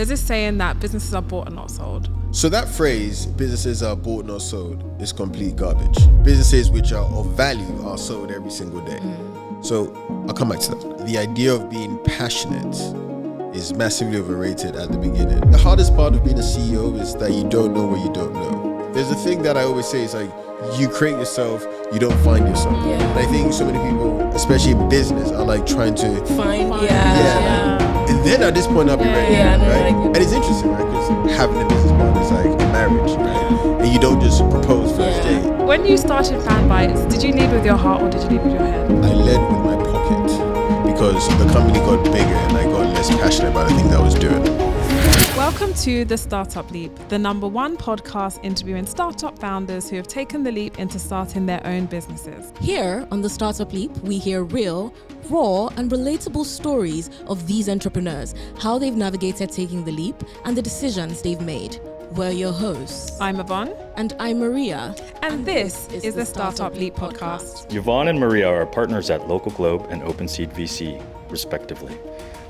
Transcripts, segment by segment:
There's this saying that businesses are bought and not sold. So that phrase, businesses are bought not sold, is complete garbage. Businesses which are of value are sold every single day. So I'll come back to that. The idea of being passionate is massively overrated at the beginning. The hardest part of being a CEO is that you don't know what you don't know. There's a thing that I always say, is like, you create yourself, you don't find yourself. Yeah. And I think so many people, especially in business, are like trying to Find. And then at this point I'll be ready, right? And it's interesting, right? Because having a business partner is like a marriage, right? And you don't just propose first date. When you started FanBytes, did you lead with your heart or did you lead with your head? I led with my pocket because the company got bigger and I got less passionate about the things I was doing. Welcome to The Startup Leap, the #1 podcast interviewing startup founders who have taken the leap into starting their own businesses. Here on The Startup Leap, we hear real, raw, and relatable stories of these entrepreneurs, how they've navigated taking the leap, and the decisions they've made. We're your hosts. I'm Yvonne. And I'm Maria. And this is the Startup Leap podcast. Yvonne and Maria are partners at Local Globe and OpenSeed VC, respectively.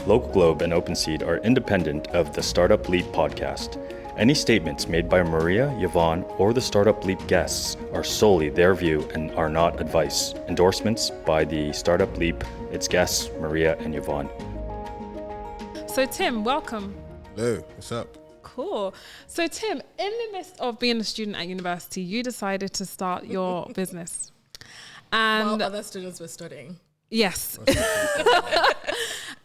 Local Globe and OpenSeed are independent of the Startup Leap podcast. Any statements made by Maria, Yvonne, or the Startup Leap guests are solely their view and are not advice. Endorsements by the Startup Leap, its guests, Maria and Yvonne. So Tim, welcome. Hello, what's up? Cool. So Tim, in the midst of being a student at university, you decided to start your business. And While other students were studying. Yes.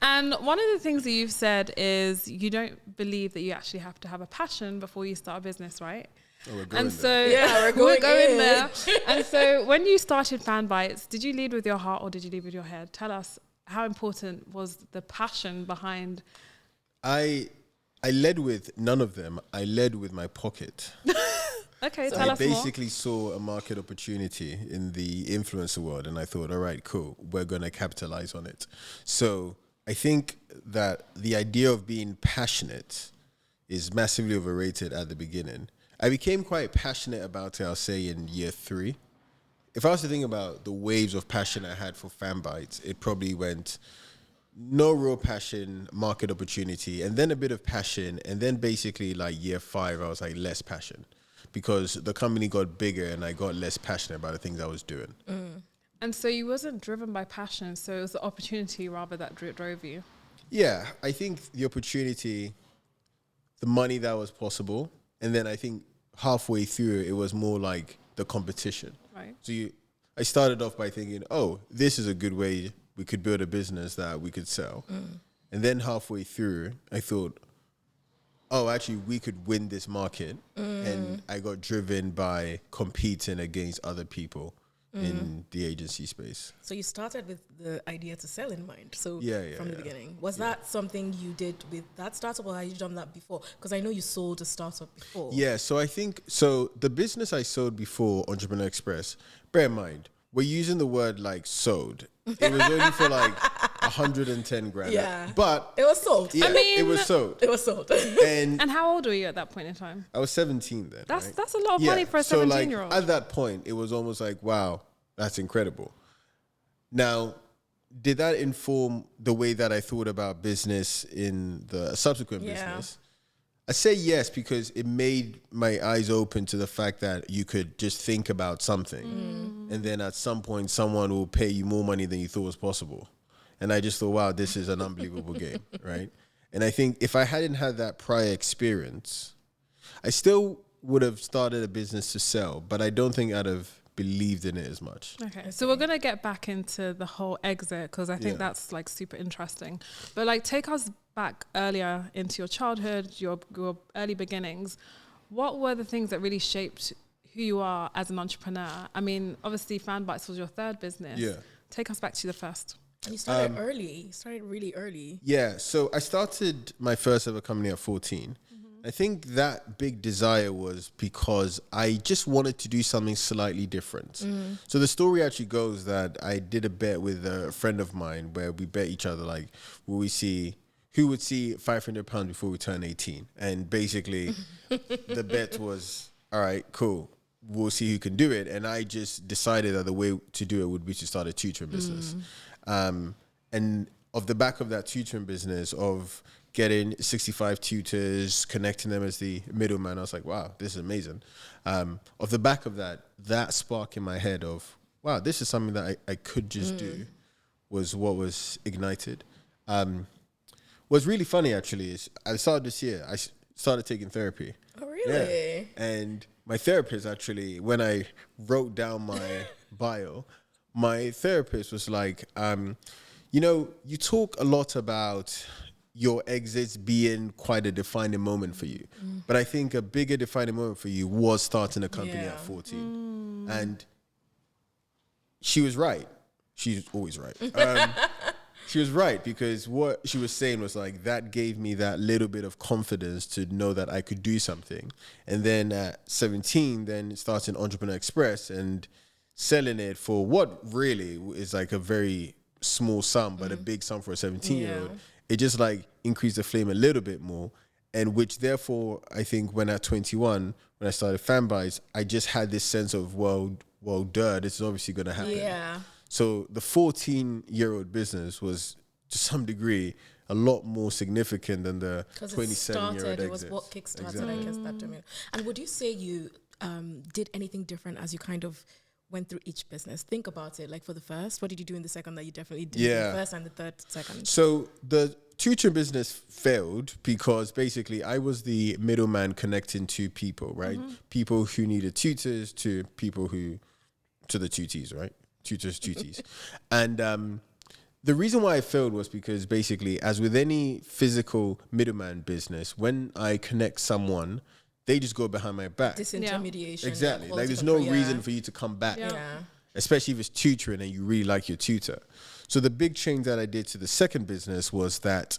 And one of the things that you've said is you don't believe that you actually have to have a passion before you start a business, right? Oh, we're going And there. so we're going in. there. And so when you started FanBytes, did you lead with your heart or did you lead with your head? Tell us, how important was the passion behind? I led with none of them. I led with my pocket. Okay, So tell I us more. basically saw a market opportunity in the influencer world and I thought, all right, cool, we're going to capitalize on it. So I think that the idea of being passionate is massively overrated at the beginning. I became quite passionate about it, I'll say, in year 3. If I was to think about the waves of passion I had for FanBytes, it probably went no real passion, market opportunity, and then a bit of passion, and then basically like year 5, I was like less passion because the company got bigger and I got less passionate about the things I was doing. And so you wasn't driven by passion, so it was the opportunity rather that drove you. Yeah, I think the opportunity, the money that was possible, and then I think halfway through it was more like the competition. Right. So I started off by thinking, oh, this is a good way we could build a business that we could sell. And then halfway through, I thought, oh, actually, we could win this market. And I got driven by competing against other people in the agency space. So you started with the idea to sell in mind. So from the beginning, was that something you did with that startup, or had you done that before? Because I know you sold a startup before. Yeah, so I think, the business I sold before, Entrepreneur Express, bear in mind, we're using the word like sold. It was only for like 110 grand. Yeah. But It was sold. yeah, it was sold. It was sold. And And how old were you at that point in time? I was 17 then. That's right? that's a lot of money for a 17-year-old. At that point, it was almost like, wow, that's incredible. Now, did that inform the way that I thought about business in the subsequent business? I say yes, because it made my eyes open to the fact that you could just think about something. And then at some point, someone will pay you more money than you thought was possible. And I just thought, wow, this is an unbelievable game, right? And I think if I hadn't had that prior experience, I still would have started a business to sell, but I don't think I'd have believed in it as much. Okay, so we're gonna get back into the whole exit because I think that's like super interesting. But like, take us back earlier into your childhood, your early beginnings. What were the things that really shaped who you are as an entrepreneur? I mean, obviously, FanBytes was your third business. Yeah. Take us back to the first. You started early. You started really early. Yeah, so I started my first ever company at 14. I think that big desire was because I just wanted to do something slightly different. So the story actually goes that I did a bet with a friend of mine where we bet each other, like, who would see £500 before we turn 18. And basically the bet was, all right, cool, we'll see who can do it. And I just decided that the way to do it would be to start a tutoring business. And off the back of that tutoring business, of getting 65 tutors, connecting them as the middleman. I was like, wow, this is amazing. Off the back of that spark in my head of, wow, this is something that I could just do, was what was ignited. What's really funny, actually, is I started this year, I started taking therapy. Oh, really? Yeah. And my therapist, actually, when I wrote down my bio, my therapist was like, you talk a lot about your exits being quite a defining moment for you. But I think a bigger defining moment for you was starting a company at 14. And she was right. She's always right. She was right, because what she was saying was like, that gave me that little bit of confidence to know that I could do something. And then at 17, then starting Entrepreneur Express and selling it for what really is like a very small sum, but a big sum for a 17-year-old. It just like increased the flame a little bit more. And which therefore, I think when at 21, when I started FanBytes, I just had this sense of, well, duh, this is obviously going to happen. Yeah. So the 14-year-old business was, to some degree, a lot more significant than the 27-year-old exit. It was what kickstarted, I guess, that domain. And would you say you did anything different as you kind of went through each business? Think about it. Like for the first, what did you do in the second that you definitely did in the first, and the third, second? So the tutoring business failed because basically I was the middleman connecting two people, right? People who needed tutors to people who, to the tutees, right? Tutors, tutees. And the reason why I failed was because basically, as with any physical middleman business, when I connect someone, they just go behind my back. Disintermediation. Exactly. Like there's no reason for you to come back. Especially if it's tutoring and you really like your tutor. So the big change that I did to the second business was that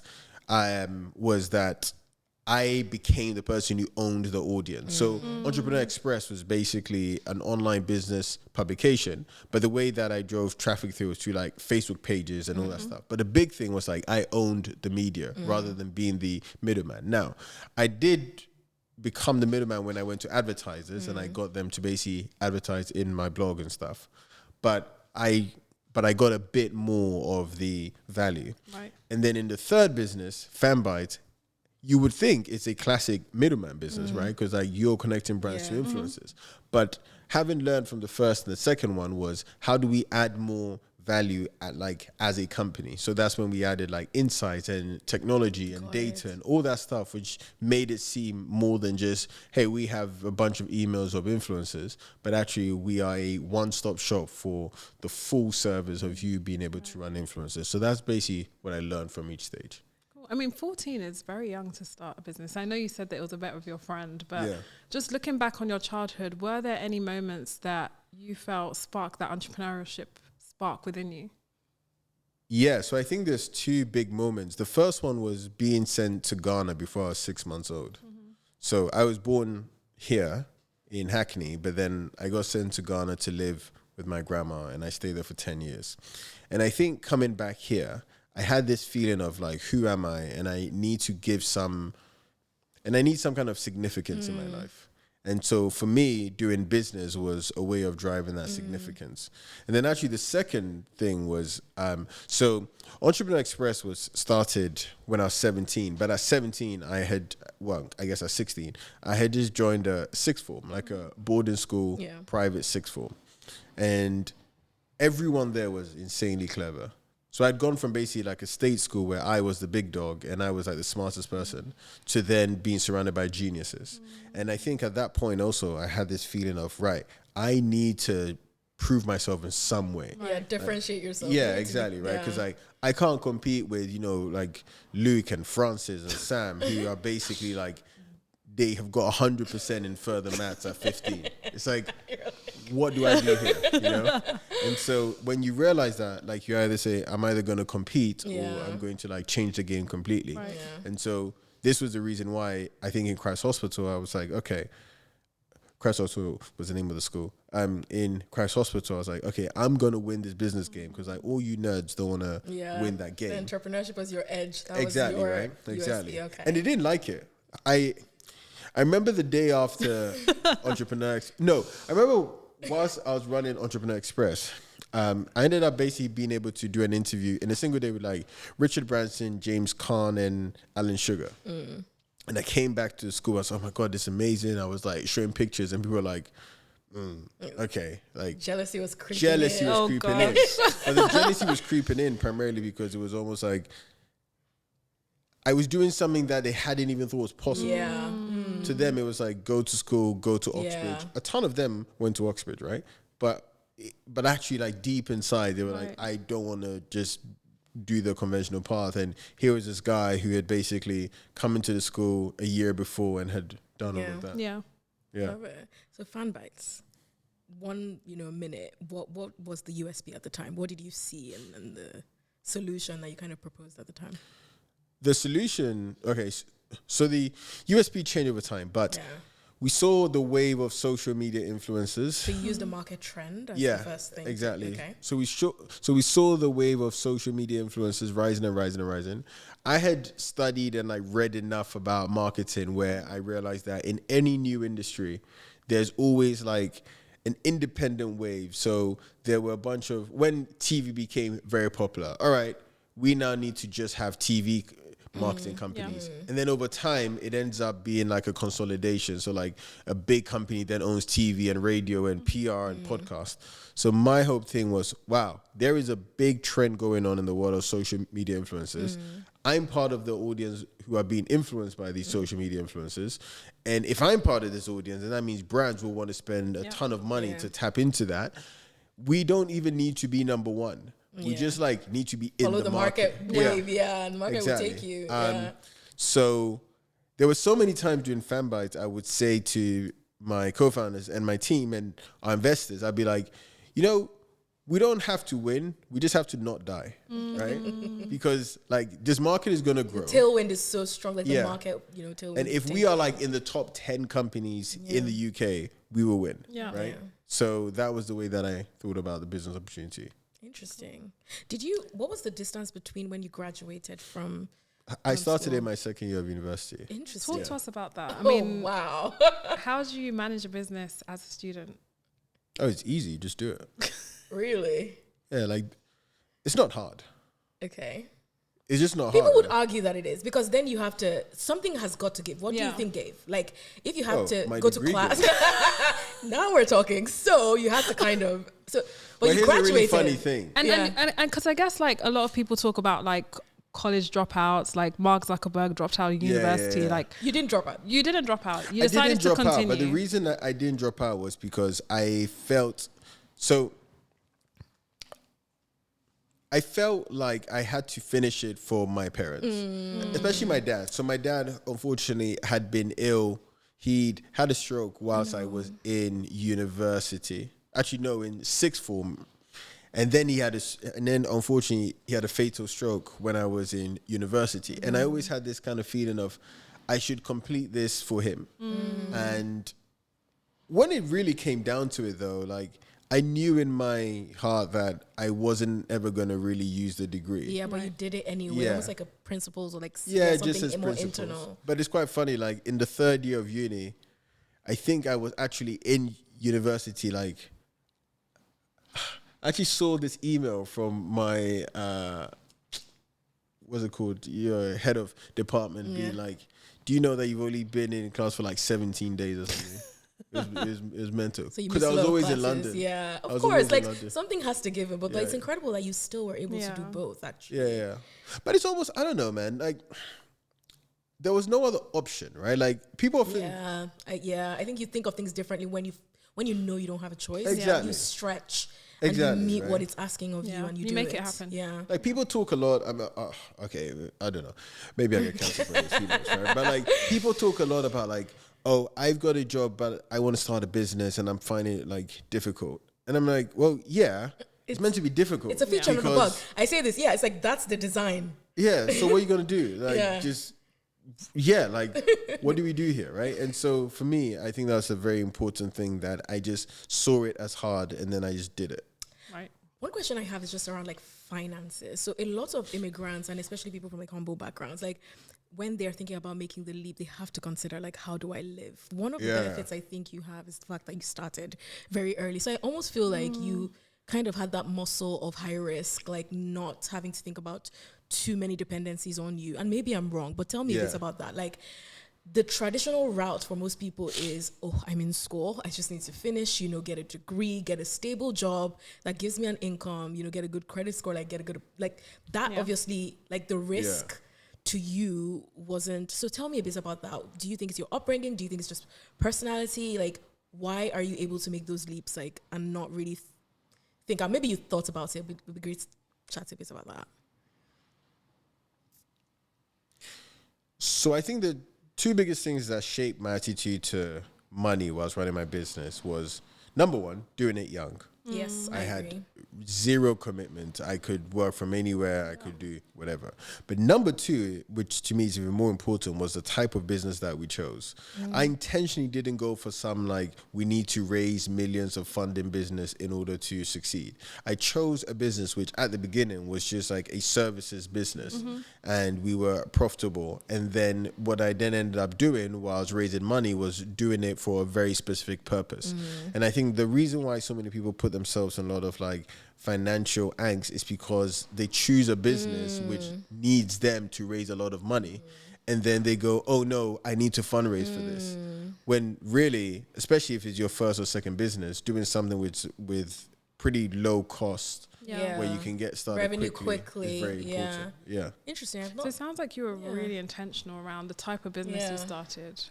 I became the person who owned the audience. So Entrepreneur Express was basically an online business publication, but the way that I drove traffic through was through like Facebook pages and all that stuff. But the big thing was like I owned the media rather than being the middleman. Now, I did become the middleman when I went to advertisers and I got them to basically advertise in my blog and stuff. But I got a bit more of the value. Right. And then in the third business, FanBytes, you would think it's a classic middleman business, right? Because like you're connecting brands to influencers. But having learned from the first and the second one was, how do we add more value at like as a company? So that's when we added like insights and technology and data and all that stuff, which made it seem more than just, hey, we have a bunch of emails of influencers, but actually we are a one-stop shop for the full service of you being able to run influencers. So that's basically what I learned from each stage. I mean, 14 is very young to start a business. I know you said that it was a bet with your friend, but just looking back on your childhood, were there any moments that you felt sparked that entrepreneurship spark within you? Yeah, so I think there's two big moments. The first one was being sent to Ghana before I was 6 months old. So I was born here in Hackney, but then I got sent to Ghana to live with my grandma, and I stayed there for 10 years. And I think coming back here, I had this feeling of like, who am I? And I need to give some kind of significance in my life. And so for me, doing business was a way of driving that significance. And then actually the second thing was, so Entrepreneur Express was started when I was 17, but at 17, at 16, I had just joined a sixth form, like a boarding school, private sixth form. And everyone there was insanely clever. So I'd gone from basically like a state school where I was the big dog and I was like the smartest person to then being surrounded by geniuses. And I think at that point also I had this feeling of, right, I need to prove myself in some way. Yeah, differentiate yourself. Yeah, exactly, right? Because like I can't compete with, like Luke and Francis and Sam, who are basically like, they have got 100% in further maths at 15. It's like, what do I do here? And so when you realize that, like, you either say, I'm either going to compete or I'm going to like change the game completely. Right. Yeah. And so this was the reason why I think in Christ Hospital, I was like, okay, Christ Hospital was the name of the school. In Christ Hospital, I was like, okay, I'm going to win this business game because like all you nerds don't want to win that game. The entrepreneurship was your edge. That exactly, was your right? Exactly. USP, okay. And they didn't like it. I remember the day after I remember whilst I was running Entrepreneur Express, I ended up basically being able to do an interview in a single day with like Richard Branson, James Caan, and Alan Sugar. And I came back to school. I was like, oh my God, this is amazing. I was like showing pictures and people were like, okay. Like jealousy was creeping jealousy in. was creeping in. But the jealousy was creeping in primarily because it was almost like I was doing something that they hadn't even thought was possible. Yeah. To them, it was like, go to school, go to Oxbridge. Yeah. A ton of them went to Oxbridge, right? But actually, like deep inside, they were like, I don't want to just do the conventional path. And here was this guy who had basically come into the school a year before and had done all of that. Yeah. So FanBytes, 1 minute. What was the USP at the time? What did you see in the solution that you kind of proposed at the time? The solution, okay, so the USP changed over time, but we saw the wave of social media influencers. So you used the market trend as the first thing. Exactly. Okay. So we saw the wave of social media influencers rising and rising and rising. I had studied and like read enough about marketing where I realized that in any new industry, there's always like an independent wave. So there were a bunch of, when TV became very popular, all right, we now need to just have TV marketing companies. And then over time, it ends up being like a consolidation. So like a big company then owns TV and radio and PR and podcast. So my whole thing was, wow, there is a big trend going on in the world of social media influencers. I'm part of the audience who are being influenced by these social media influencers. And if I'm part of this audience, then that means brands will want to spend a ton of money to tap into that. We don't even need to be number one. We just like need to be in Follow the market wave, and the market will take you. So there were so many times during FanBytes, I would say to my co-founders and my team and our investors, I'd be like, we don't have to win. We just have to not die, right? Because like this market is going to grow. The tailwind is so strong, like the market, tailwind. And if we are like in the top 10 companies in the UK, we will win, right? So that was the way that I thought about the business opportunity. Interesting. What was the distance between when you graduated from? I started in my second year of university. Interesting. Talk to us about that. I mean, wow. How do you manage a business as a student? Oh, it's easy. Just do it. Really? Yeah, like it's not hard. Okay. It's just not hard. People would argue that it is because then you have to, something has got to give. What do you think gave? Like if you have to go to class. Now we're talking. So you have to kind of, but you graduated. A really funny thing. And because I guess like a lot of people talk about like college dropouts, like Mark Zuckerberg dropped out of university. Like you didn't drop out. You didn't drop out. You decided to continue. Out, but the reason that I didn't drop out was because I felt like I had to finish it for my parents, especially my dad. So my dad, unfortunately, had been ill. He'd had a stroke whilst I was in university. Actually, no, in sixth form. And then unfortunately, he had a fatal stroke when I was in university. And I always had this kind of feeling of I should complete this for him. And when it really came down to it, though, like I knew in my heart that I wasn't ever going to really use the degree. Yeah, but you did it anyway. Yeah. Almost like a principles or like just something as more principles. internal. But it's quite funny, like in the third year of uni, I think I was actually in university, like I actually saw this email from my, what's it called? Your head of department being like, do you know that you've only been in class for like 17 days or something? It was mental. Because I was always classes. in London. Yeah, of course. Like something has to give him, but it's incredible that you still were able to do both. Actually, yeah. But it's almost, I don't know, man. Like there was no other option, right? Like people think. I think you think of things differently when you know you don't have a choice. Exactly. You stretch. Exactly, and you meet what it's asking of you, and you do make it happen. Yeah, like people talk a lot. Okay, I don't know. Maybe I get cancelled for this, who knows, right? But like people talk a lot about like, oh, I've got a job, but I want to start a business, and I'm finding it like difficult. And I'm like, well, yeah, it's meant to be difficult. It's a feature, not a bug. I say this, it's like that's the design. Yeah. So what are you gonna do? Like like what do we do here, right? And so for me, I think that's a very important thing that I just saw it as hard and then I just did it. Right. One question I have is just around like finances. So a lot of immigrants and especially people from like humble backgrounds, like when they're thinking about making the leap, they have to consider like, how do I live? One of the benefits I think you have is the fact that you started very early. So I almost feel like you kind of had that muscle of high risk, like not having to think about too many dependencies on you. And maybe I'm wrong, but tell me a bit about that. Like, the traditional route for most people is, oh, I'm in school, I just need to finish, get a degree, get a stable job that gives me an income, get a good credit score, like get a good, like that obviously, like the risk to you wasn't. So tell me a bit about that. Do you think it's your upbringing? Do you think it's just personality? Like, why are you able to make those leaps, like, and not really think, maybe you thought about it, but it would be great to chat a bit about that. So I think the two biggest things that shaped my attitude to money whilst running my business was, number one, doing it young. Yes, I had agree. zero commitment. I could work from anywhere. I could do whatever. But number two, which to me is even more important, was the type of business that we chose. I intentionally didn't go for some like, we need to raise millions of funding business in order to succeed. I chose a business which at the beginning was just like a services business, and we were profitable. And then what I then ended up doing while I was raising money was doing it for a very specific purpose. And I think the reason why so many people put themselves in a lot of like financial angst is because they choose a business which needs them to raise a lot of money, and then they go, oh no, I need to fundraise for this, when really, especially if it's your first or second business, doing something with pretty low cost where you can get started revenue quickly is very important. Interesting. So it sounds like you were really intentional around the type of business you started.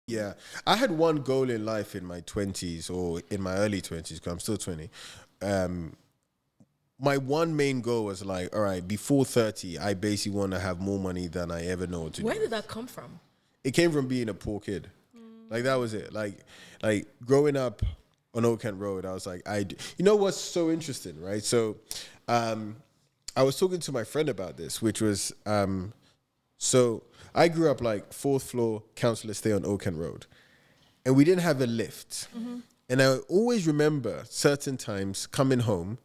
Yeah, I had one goal in life in my 20s, or in my early 20s, because I'm still 20. My one main goal was like, all right, before 30, I basically want to have more money than I ever know what to do. Where did that come from? It came from being a poor kid. Like, that was it. Like growing up on Old Kent Road, I was like, you know what's so interesting, right? So I was talking to my friend about this, which was, so I grew up like 4th floor council estate on Old Kent Road, and we didn't have a lift. And I always remember certain times coming home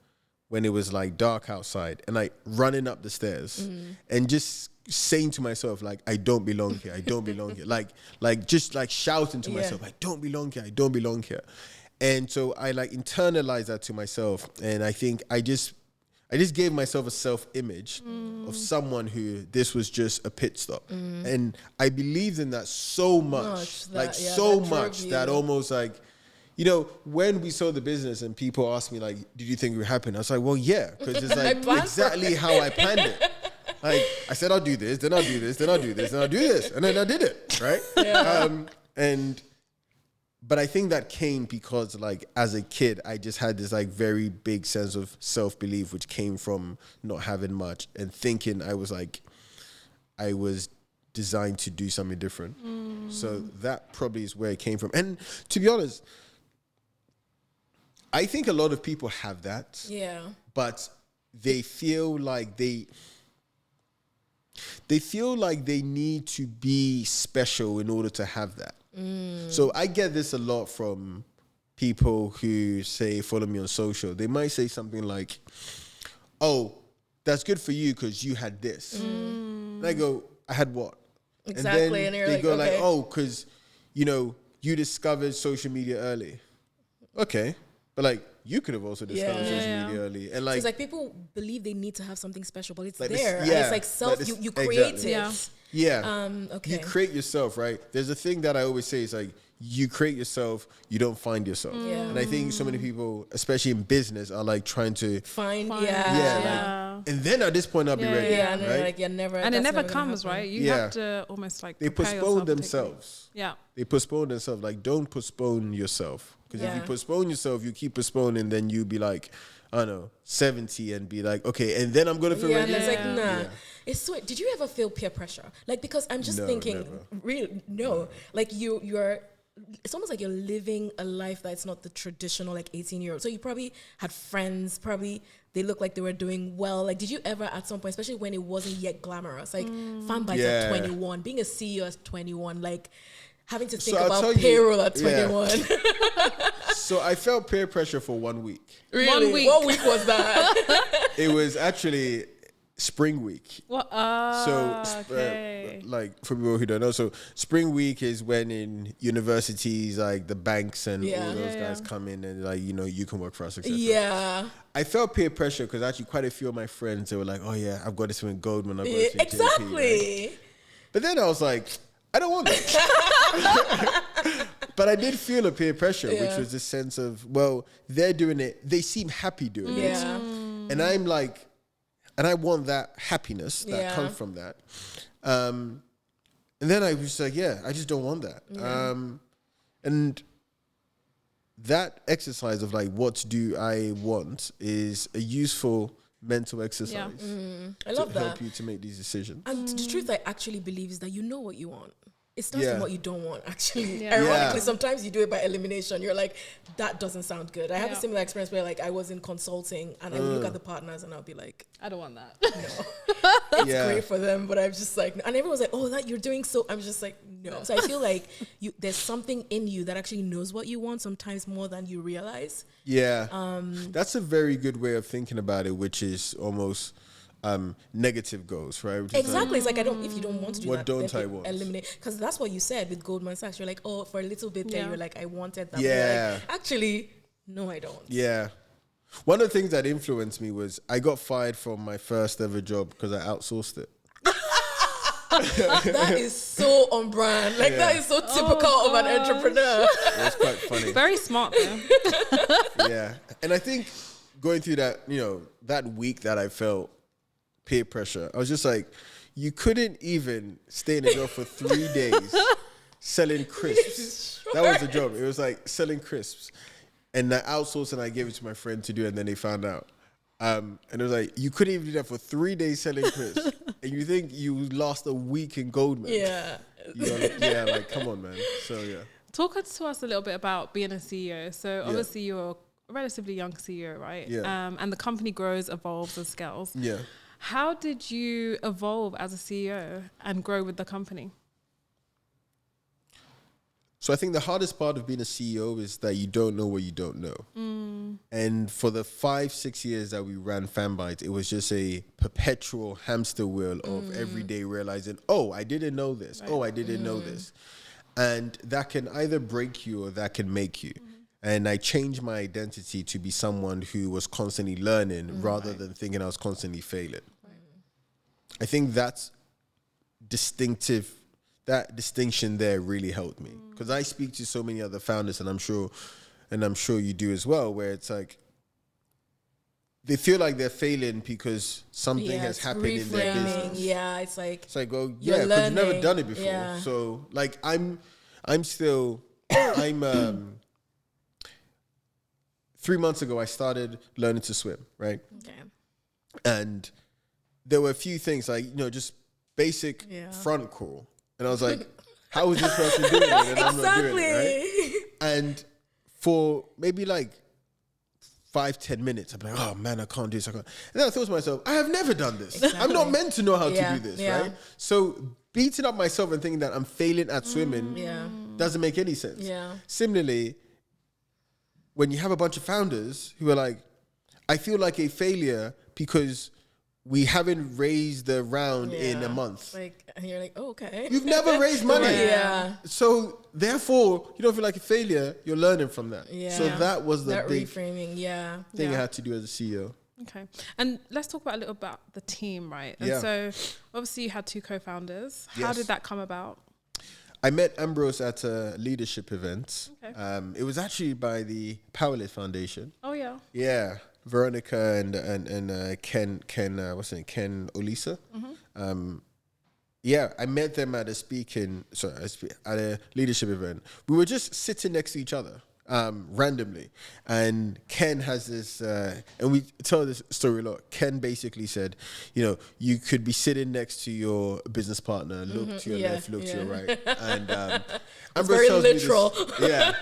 when it was like dark outside and like running up the stairs and just saying to myself, like, I don't belong here. I don't belong here. Like just like shouting to myself, I don't belong here. I don't belong here. And so I like internalized that to myself. And I think I just gave myself a self-image of someone who this was just a pit stop. And I believed in that so much, that almost like, when we saw the business and people asked me like, did you think it would happen? I was like, well, yeah, because it's like exactly how I planned it. Like, I said, I'll do this, then I'll do this, then I'll do this, then I'll do this. And then I did it, right? But I think that came because, like, as a kid, I just had this, like, very big sense of self-belief, which came from not having much and thinking I was designed to do something different. So that probably is where it came from. And to be honest, I think a lot of people have that. Yeah. But they feel like they need to be special in order to have that. So I get this a lot from people who say, follow me on social. They might say something like, oh, that's good for you because you had this. And I go, I had what? Exactly. And then they go like, oh, because, you discovered social media early. Okay. But like, you could have also discovered social media early. And like, so it's like people believe they need to have something special, but it's like there. And it's like self, you create it. Yeah. You create yourself, right? There's a thing that I always say, is like, you create yourself, you don't find yourself. And I think so many people, especially in business, are like trying to find. Like, and then at this point I'll be ready. Yeah, and right? like you're never. And it never comes, right? You have to almost like they postpone themselves. They postpone themselves. Like, don't postpone yourself. Because if you postpone yourself, you keep postponing, then you be like, I don't know, 70 and be like, okay, and then I'm going to feel ready. And it's like, nah. Yeah. It's so, did you ever feel peer pressure? Like, because I'm just thinking, really, like you're, it's almost like you're living a life that's not the traditional, like 18-year-old. So you probably had friends, they look like they were doing well. Like, did you ever at some point, especially when it wasn't yet glamorous, like FanBytes at 21, being a CEO at 21, like, having to think about payroll at 21. So I felt peer pressure for 1 week. Really? 1 week. What week was that? It was actually, Spring Week. What? Okay. Like for people who don't know, so Spring Week is when in universities, like the banks and all those guys come in and like, you know, you can work for us, etc. Yeah. I felt peer pressure because actually quite a few of my friends, they were like, oh yeah, I've got this one in Goldman, I've got this in exactly. right? But then I was like, I don't want that. But I did feel a peer pressure, which was this sense of, well, they're doing it, they seem happy doing it. And I'm like, and I want that happiness that comes from that. And then I was like, I just don't want that. And that exercise of like, what do I want is a useful mental exercise. I love to that. help you to make these decisions. And the truth I actually believe is that you know what you want. It starts from what you don't want, actually. Yeah. Ironically, sometimes you do it by elimination. You're like, that doesn't sound good. I have a similar experience where like I was in consulting and I would look at the partners and I'll be like, I don't want that. No. It's great for them, but I'm just like, and everyone's like, oh, that you're doing so. I'm just like, no. So I feel like there's something in you that actually knows what you want sometimes more than you realize. Yeah. That's a very good way of thinking about it, which is almost negative goals, right? Which exactly. It's like, if you don't want to do what that, don't I want? Eliminate. Because that's what you said with Goldman Sachs. You're like, oh, for a little bit there, you're like, I wanted that. Yeah. Like, actually, no, I don't. Yeah. One of the things that influenced me was I got fired from my first ever job because I outsourced it. That is so on brand. Like, that is so typical of an entrepreneur. It's quite funny. Very smart though. Yeah. And I think going through that, you know, that week that I felt peer pressure, I was just like, you couldn't even stay in a job for 3 days selling crisps. That was the job. It was like selling crisps. And I outsourced and I gave it to my friend to do, and then they found out. And it was like, you couldn't even do that for 3 days selling crisps. And you think you lost a week in Goldman. Yeah. Like, come on, man. So, yeah. Talk to us a little bit about being a CEO. So obviously you're a relatively young CEO, right? Yeah. And the company grows, evolves, and scales. Yeah. How did you evolve as a CEO and grow with the company? So I think the hardest part of being a CEO is that you don't know what you don't know. And for the 5-6 years that we ran FanBytes, it was just a perpetual hamster wheel of every day realizing, oh, I didn't know this. Right. Oh, I didn't know this. And that can either break you or that can make you. And I changed my identity to be someone who was constantly learning rather than thinking I was constantly failing. I think that's distinctive. That distinction there really helped me because I speak to so many other founders, and I'm sure you do as well, where it's like they feel like they're failing because something has happened in their business. Yeah, it's like well, yeah, because you've never done it before. Yeah. So like I'm 3 months ago I started learning to swim, right? Okay. And there were a few things like, you know, just basic front crawl. And I was like, how is this person doing it? And I'm not doing it, right? And for maybe like 5-10 minutes, I'm like, oh man, I can't do this. And then I thought to myself, I have never done this. Exactly. I'm not meant to know how to do this, right? So beating up myself and thinking that I'm failing at swimming doesn't make any sense. Yeah. Similarly, when you have a bunch of founders who are like, I feel like a failure because we haven't raised the round in a month. Like, and you're like, oh, okay. You've never raised money. So therefore, you don't feel like a failure. You're learning from that. Yeah. So that was the big reframing. Thing I had to do as a CEO. Okay. And let's talk about a little about the team, right? And so obviously you had 2 co-founders. How did that come about? I met Ambrose at a leadership event. Okay. It was actually by the Powerless Foundation. Oh yeah. Yeah. Veronica and Ken, what's his name? Ken Olisa. I met them at at a leadership event. We were just sitting next to each other randomly, and Ken has this, and we tell this story a lot. Ken basically said, you know, you could be sitting next to your business partner, look to your left, look to your right, and Ambrose tells literal. Me this,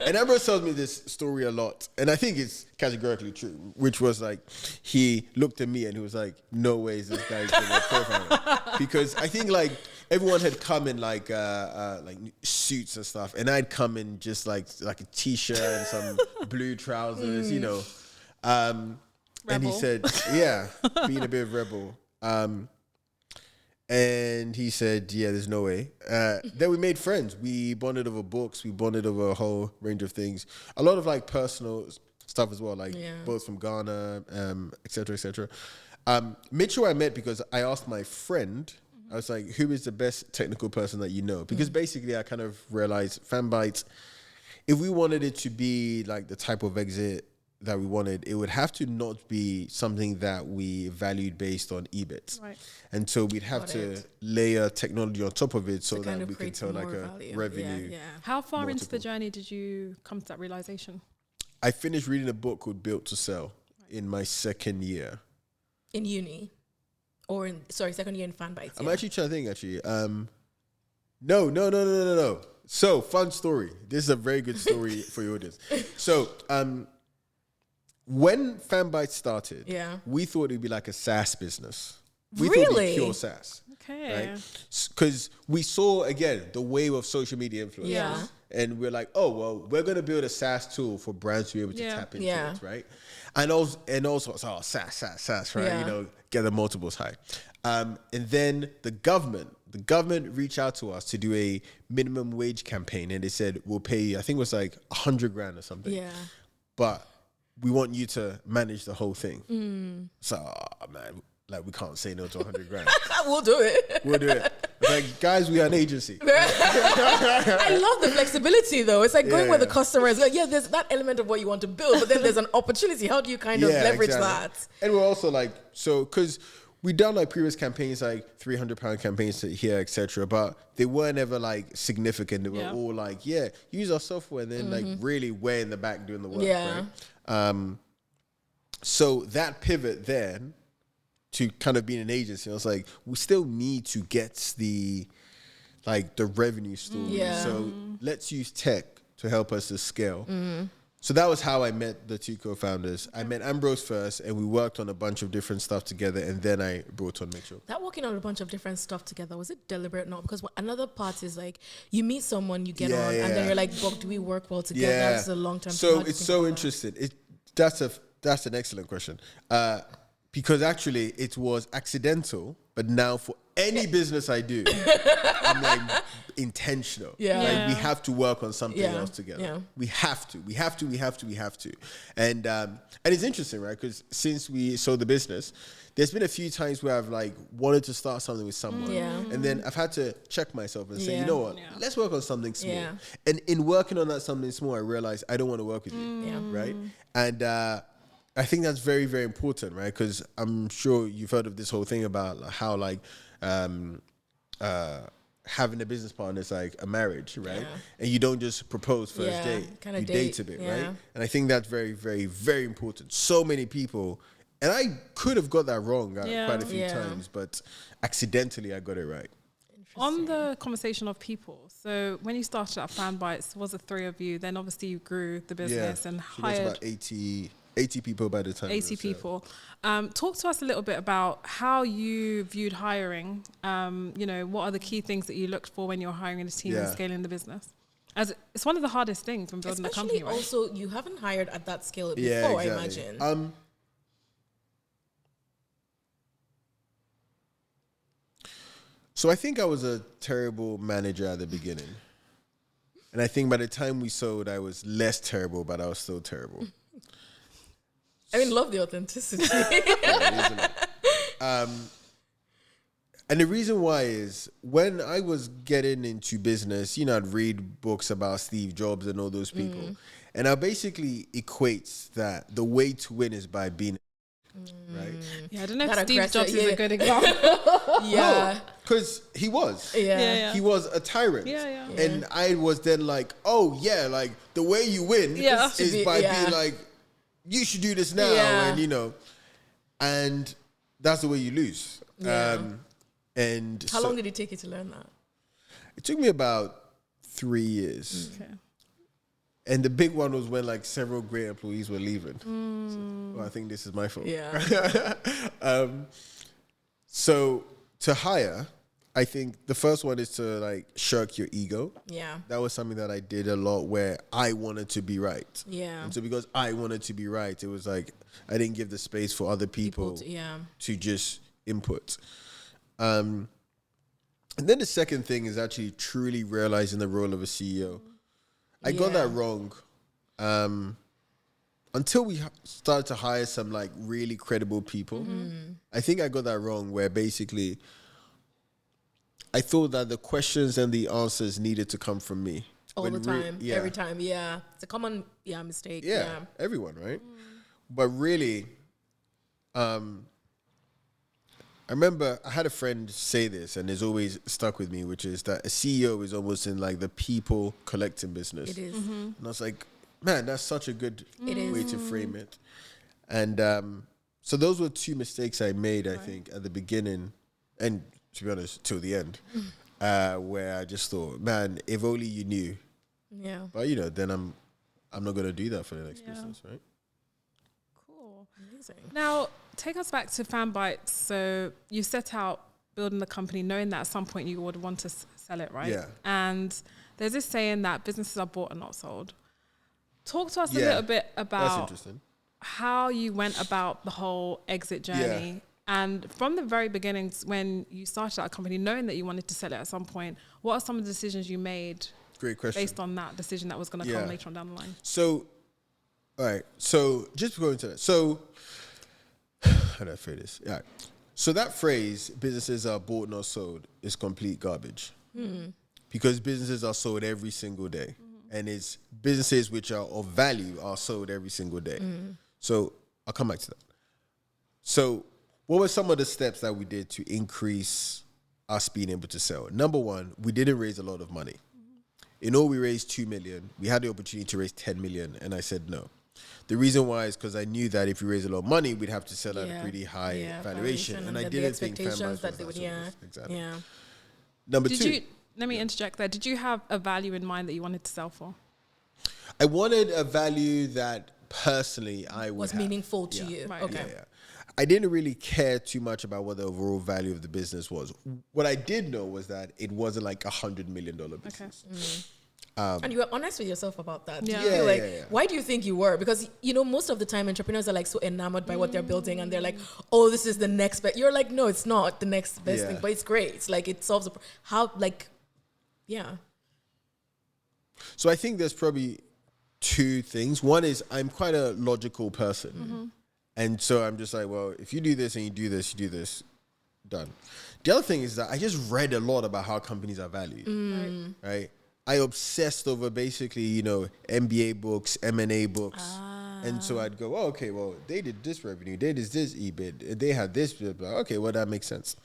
and Ambrose tells me this story a lot, and I think it's categorically true, which was like, he looked at me and he was like, no way is this guy going to co-founder. Because I think like everyone had come in like suits and stuff, and I'd come in just like a t-shirt and some blue trousers, you know. And he said, being a bit of rebel. And he said, yeah, there's no way. Then we made friends. We bonded over books. We bonded over a whole range of things. A lot of like personal stuff as well, like both from Ghana, et cetera, et cetera. Mitchell I met because I asked my friend, I was like, who is the best technical person that you know? Because basically I kind of realized FanBytes, if we wanted it to be like the type of exit that we wanted, it would have to not be something that we valued based on EBIT. Right. And so we'd have to layer technology on top of it so that we can tell like a value. revenue. How far into the journey did you come to that realization? I finished reading a book called Built to Sell in my second year. In uni? Or second year in FanBytes. I'm actually trying to think No. So, fun story. This is a very good story for your audience. So, when FanBytes started, we thought it'd be like a SaaS business. We thought it'd be pure SaaS. Okay. Right? Because we saw, again, the wave of social media influencers. Yeah. And we're like, oh, well, we're going to build a SaaS tool for brands to be able to tap into it, right? And also, SaaS, right? You know, get the multiples high. And then the government reached out to us to do a minimum wage campaign. And they said, we'll pay you, I think it was like 100 grand or something. Yeah. But we want you to manage the whole thing. So, man, like we can't say no to 100 grand. We'll do it. It's like, guys, we are an agency. I love the flexibility though. It's like going where the customer is. Like, there's that element of what you want to build, but then there's an opportunity. How do you kind of leverage that? And we're also like, so, because we done like previous campaigns, like £300 campaigns here, etc. But they weren't ever like significant. They were all like, use our software, and then like really way in the back doing the work. Right? So that pivot then to kind of being an agency, I was like, we still need to get the revenue story. So let's use tech to help us to scale. So that was how I met the two co-founders. I met Ambrose first, and we worked on a bunch of different stuff together, and then I brought on Mitchell. That working on a bunch of different stuff together, was it deliberate? Not because another part is like you meet someone, you get on, and then you're like, do we work well together? That's a long-term. So it's so interesting. That's an excellent question. Because actually it was accidental, but now for any business I do, I'm like intentional. Like we have to work on something else together. We have to. And it's interesting, right? Because since we sold the business, there's been a few times where I've like wanted to start something with someone. And then I've had to check myself and say, you know what, let's work on something small. And in working on that something small, I realized I don't want to work with you. Right? And I think that's very, very important, right? Because I'm sure you've heard of this whole thing about how like having a business partner is like a marriage, right? And you don't just propose first date, you date a bit, right? And I think that's very, very, very important. So many people, and I could have got that wrong quite a few times, but accidentally I got it right. On the conversation of people, so when you started at FanBytes, was the three of you, then obviously you grew the business and hired about 80 people by the time. 80 people. Talk to us a little bit about how you viewed hiring. What are the key things that you looked for when you're hiring a team and scaling the business? As it's one of the hardest things when building a company, right? Also, you haven't hired at that scale before, I imagine. So I think I was a terrible manager at the beginning. And I think by the time we sold, I was less terrible, but I was still terrible. Love the authenticity. And the reason why is when I was getting into business, I'd read books about Steve Jobs and all those people. And I basically equate that the way to win is by being right? Yeah, I don't know if Steve Jobs is a good example. Because he was. Yeah. He was a tyrant. Yeah. And I was then like, like the way you win is by being like, you should do this now. And, and that's the way you lose. And how long did it take you to learn that? It took me about 3 years. Okay. And the big one was when like several great employees were leaving. So I think this is my fault. So to hire, I think the first one is to like shirk your ego. That was something that I did a lot where I wanted to be right. And so because I wanted to be right, it was like I didn't give the space for other people to just input. And then the second thing is actually truly realizing the role of a CEO. I got that wrong. Until we started to hire some like really credible people, I think I got that wrong, where basically I thought that the questions and the answers needed to come from me. All the time, every time, It's a common, mistake. Yeah, everyone, right? But really, I remember I had a friend say this, and it's always stuck with me, which is that a CEO is almost in like the people collecting business. It is. And I was like, man, that's such a good way to frame it. And so those were two mistakes I made, I think, at the beginning, and to be honest, till the end, where I just thought, man, if only you knew. Yeah. But, then I'm not going to do that for the next business, right? Cool. Amazing. Now, take us back to FanBytes. So you set out building the company knowing that at some point you would want to sell it, right? Yeah. And there's this saying that businesses are bought and not sold. Talk to us a little bit about how you went about the whole exit journey. Yeah. And from the very beginnings, when you started that company, knowing that you wanted to sell it at some point, what are some of the decisions you made? Great question. Based on that decision that was going to come later on down the line? So, all right. So just going into that. So, how do I phrase this? Yeah. So that phrase, businesses are bought, not sold, is complete garbage. Because businesses are sold every single day. And it's businesses which are of value are sold every single day. So I'll come back to that. So what were some of the steps that we did to increase us being able to sell? Number one, we didn't raise a lot of money. In all, we raised 2 million. We had the opportunity to raise 10 million, and I said no. The reason why is because I knew that if we raised a lot of money, we'd have to sell at a pretty high valuation. And I didn't think FanBytes that they would. Exactly. Yeah. Number two. Let me interject there. Did you have a value in mind that you wanted to sell for? I wanted a value that personally I would was meaningful to you. Right. Okay. Yeah. I didn't really care too much about what the overall value of the business was. What I did know was that it wasn't like $100 million business. Okay. And you were honest with yourself about that. Yeah. Do you feel like, why do you think you were? Because, most of the time entrepreneurs are like so enamored by what they're building and they're like, oh, this is the next best. You're like, no, it's not the next best thing, but it's great. It's like, it solves So I think there's probably two things. One is I'm quite a logical person. And so I'm just like, well, if you do this and you do this, done. The other thing is that I just read a lot about how companies are valued, right? I obsessed over basically, MBA books, M&A books. And so I'd go, oh, okay, well, they did this revenue, they did this EBIT, they had this, blah, blah. Okay, well, that makes sense.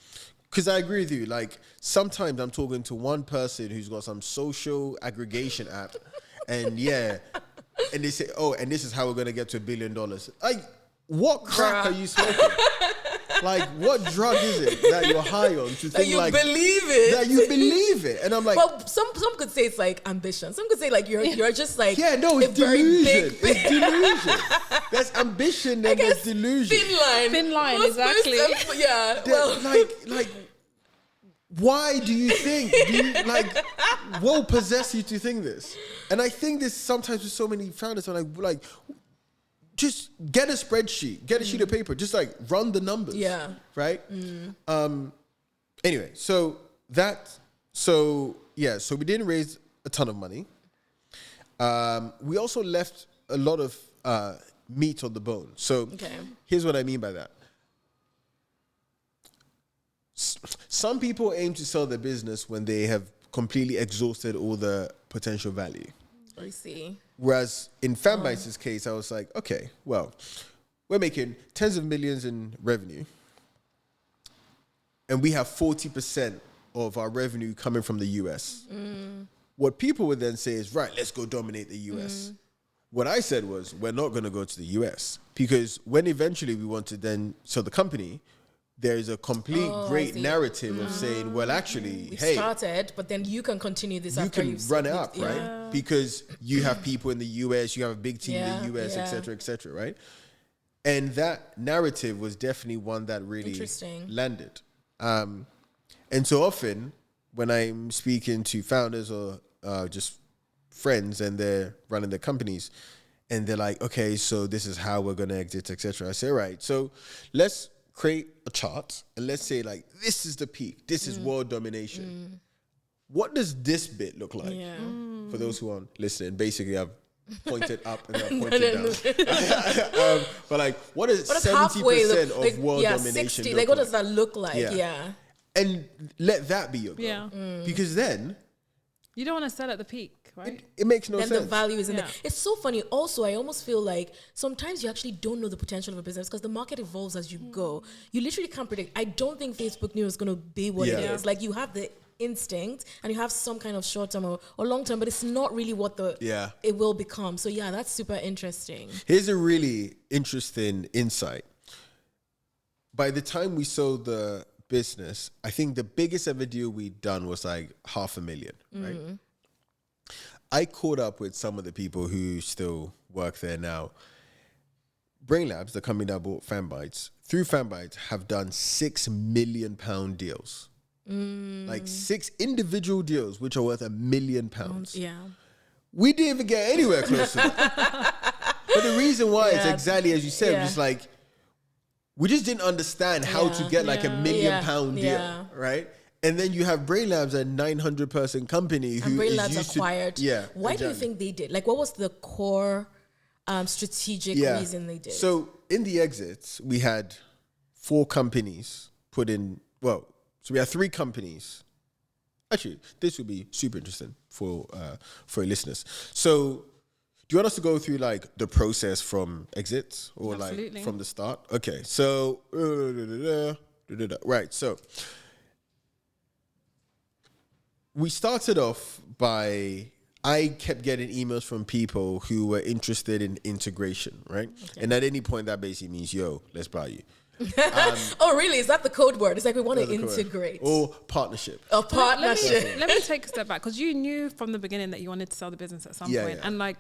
Because I agree with you. Like, sometimes I'm talking to one person who's got some social aggregation app, and and they say, oh, and this is how we're going to get to $1 billion. Like, what crack are you smoking? Like, what drug is it that you're high on to think you believe it? That you believe it. And I'm like... Well, some could say it's like ambition. Some could say like you're just like... Yeah, no, it's delusion. It's delusion. There's ambition and there's delusion. Thin line, exactly. Like, why do you think? What will possess you to think this? And I think this sometimes with so many founders are like, just get a spreadsheet, get a sheet of paper, just like run the numbers. Yeah. Right? Anyway, so we didn't raise a ton of money. We also left a lot of meat on the bone. So here's what I mean by that. Some people aim to sell their business when they have completely exhausted all the potential value. I see. Whereas in FanBytes' case, I was like, okay, well, we're making tens of millions in revenue, and we have 40% of our revenue coming from the US. What people would then say is, right, let's go dominate the US. What I said was, we're not going to go to the US, because when eventually we want to then sell the company, there's a complete great narrative of saying, well, actually, we started, but then you can continue this after you can run it up, right? Because you have people in the US, you have a big team in the US, et cetera, right? And that narrative was definitely one that really landed. And so often when I'm speaking to founders or just friends and they're running their companies and they're like, okay, so this is how we're going to exit, et cetera. I say, all right, so let's create a chart and let's say like, this is the peak. This is world domination. What does this bit look like? Yeah. For those who aren't listening, basically I've pointed up and I've pointed down. But like, what is 70% of like, world domination 60, look like, what does that look like? Yeah. Yeah. And let that be your goal. Yeah. Because then You don't want to sell at the peak, right? it makes no Then sense. the value is in Yeah. there. It's so funny. Also, I almost feel like sometimes you actually don't know the potential of a business because the market evolves as you go. You literally can't predict. I don't think Facebook News is going to be what it Yeah. is. Like, you have the instinct and you have some kind of short term or long term, but it's not really what it will become. So yeah, that's super interesting. Here's a really interesting insight. By the time we sold the business, I think the biggest ever deal we'd done was like $500,000, right? I caught up with some of the people who still work there now. Brain Labs, the company that bought FanBytes, through FanBytes have done £6 million deals. Like 6 individual deals, which are worth £1 million. Yeah. We didn't even get anywhere close to that. But the reason why is exactly as you said, just like, we just didn't understand how to get like £1 million deal, right? And then you have Brain Labs, a 900-person company who Brain is Labs used acquired. to... Why do you think they did? Like, what was the core strategic reason they did? So in the exits, we had 4 companies put in... Well, so we had 3 companies. Actually, this would be super interesting for your listeners. So... Do you want us to go through like the process from exits or Absolutely. like from the start? Okay, so right, so we started off by I kept getting emails from people who were interested in integration, right? Okay. And at any point that basically means, yo, let's buy you. Oh, really? Is that the code word? It's like we want to integrate. Or partnership. Or partnership. Let me take a step back because you knew from the beginning that you wanted to sell the business at some point. And like,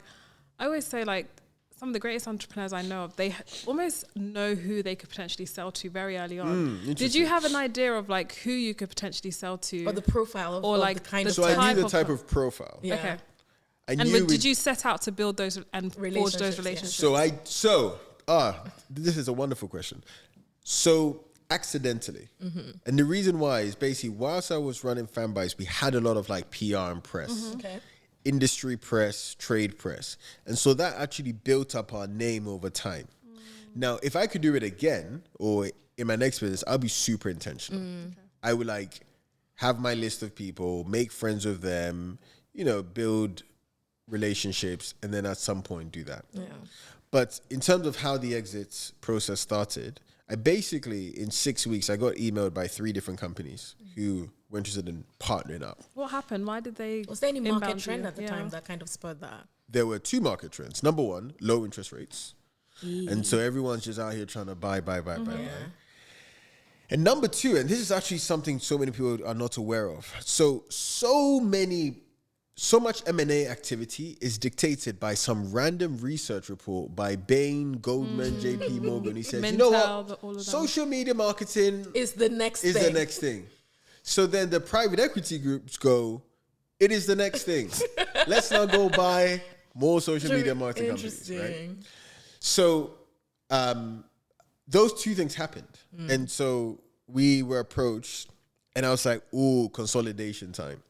I always say, like, some of the greatest entrepreneurs I know of, they almost know who they could potentially sell to very early on. Did you have an idea of like who you could potentially sell to, or the profile of, or like the kind of? So I knew the type of profile. Yeah. Okay. And did you set out to build those and forge those relationships? So this is a wonderful question. So accidentally, and the reason why is basically whilst I was running FanBytes, we had a lot of like PR and press. Okay. Industry press, trade press. And so that actually built up our name over time. Now, if I could do it again, or in my next business, I'll be super intentional. I would like have my list of people, make friends with them, build relationships, and then at some point do that. Yeah. But in terms of how the exits process started, I basically, in 6 weeks, I got emailed by 3 different companies who were interested in partnering up. What happened? Why did they? Was there any market inbound trend you? at the time that kind of spurred that? There were 2 market trends. Number 1, low interest rates. And so everyone's just out here trying to buy. And number 2, and this is actually something so many people are not aware of. So much M&A activity is dictated by some random research report by Bain, Goldman, JP Morgan. He says, Mintel, you know what? all of them. Social media marketing Is the next thing. So then the private equity groups go, it is the next thing. Let's now go buy more social media marketing companies. Right? So those 2 things happened. And so we were approached and I was like, ooh, consolidation time.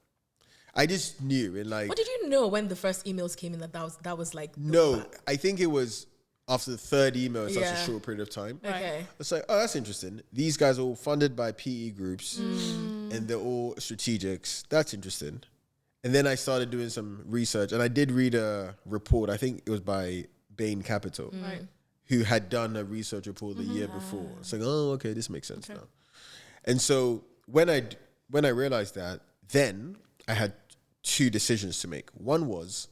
I just knew. And like, what did you know when the first emails came in that was like? No, I think it was after the 3rd email in such a short period of time. Okay. It's like, oh, that's interesting. These guys are all funded by PE groups and they're all strategics. That's interesting. And then I started doing some research and I did read a report. I think it was by Bain Capital, who had done a research report the year before. It's like, oh, okay, this makes sense now. And so when I realized that, then I had 2 decisions to make. One was,